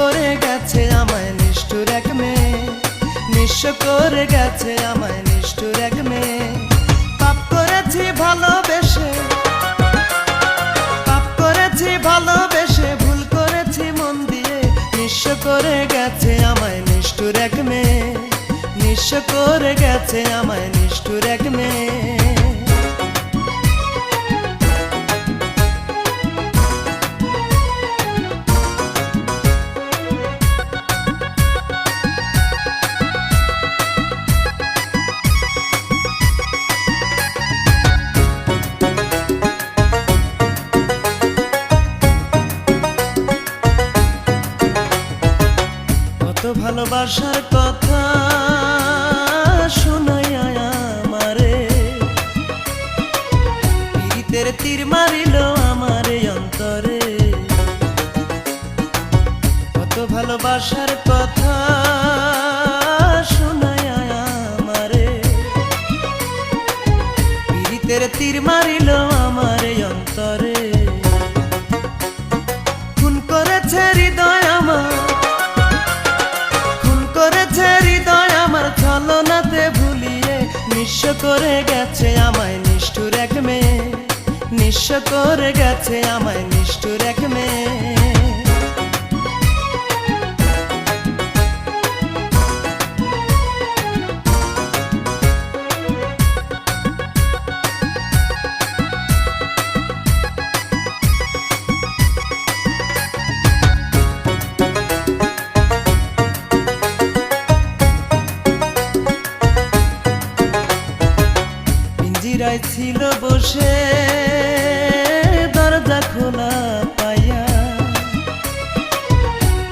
করে গেছে আমায় নিষ্ঠুর এক মেয়ে, নিঃস্ব করে গেছে আমায় নিষ্ঠুর এক মেয়ে। পাপ করেছি ভালোবেসে, পাপ করেছি ভালোবেসে, ভুল করেছি মন দিয়ে, নিঃস্ব করে গেছে আমায় নিষ্ঠুর এক মেয়ে, নিঃস্ব করে গেছে আমায় নিষ্ঠুর এক মেয়ে। কত ভালোবাসার কথা শোনাইয়া আমারে, পীড়িতের তীর মারিল আমারে অন্তরে। কত ভালোবাসার কথা শোনাইয়া আমারে, পীড়িতের তীর মারিল আমারে অন্তরে। খুন করেছে হৃদয় আমার, হৃদয় আমার ছলনাতে ভুলিয়ে, নিঃস্ব করে গেছে আমায় নিষ্ঠুর এক মেয়ে, নিঃস্ব করে গেছে আমায় নিষ্ঠুর এক মেয়ে। পিঞ্জিরায় ছিল বসে দরজা খোলা পাইয়া,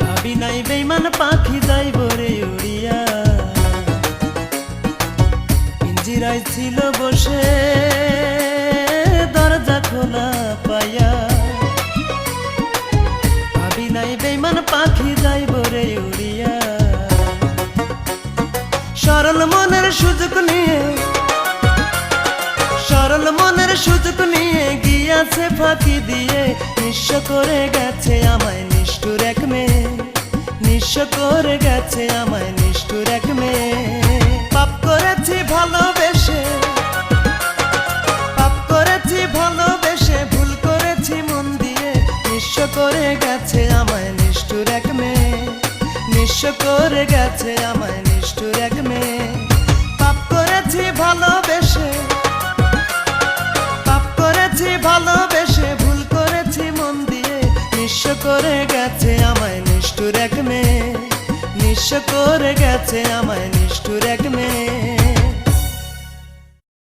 ভাবি নাই বেইমান পাখি যাইব রে উড়িয়া। পিঞ্জিরায় ছিল বসে দরজা খোলা পাইয়া, ভাবি নাই বেইমান পাখি যাইব রে উড়িয়া। সরল মনের সুযোগ নিয়ে, সরল মনের সুযোগ নিয়ে গিয়াছে ফাঁকি দিয়ে, নিঃস্ব করে গেছে আমায় নিষ্ঠুর এক মেয়ে, নিঃস্ব করে গেছে আমায় নিষ্ঠুর এক মেয়ে। পাপ করেছি ভালোবেসে, পাপ করেছি ভালোবেসে, ভুল করেছি মন দিয়ে, নিঃস্ব করে গেছে আমায় নিষ্ঠুর এক মেয়ে, নিঃস্ব করে গেছে আমায় নিষ্ঠুর এক মেয়ে। পাপ করেছি ভালোবেসে, ভালোবেসে, ভুল করেছি মন দিয়ে, নিঃস্ব করে গেছে আমায় নিষ্ঠুর এক মেয়ে, নিঃস্ব করে গেছে আমায় নিষ্ঠুর এক মেয়ে।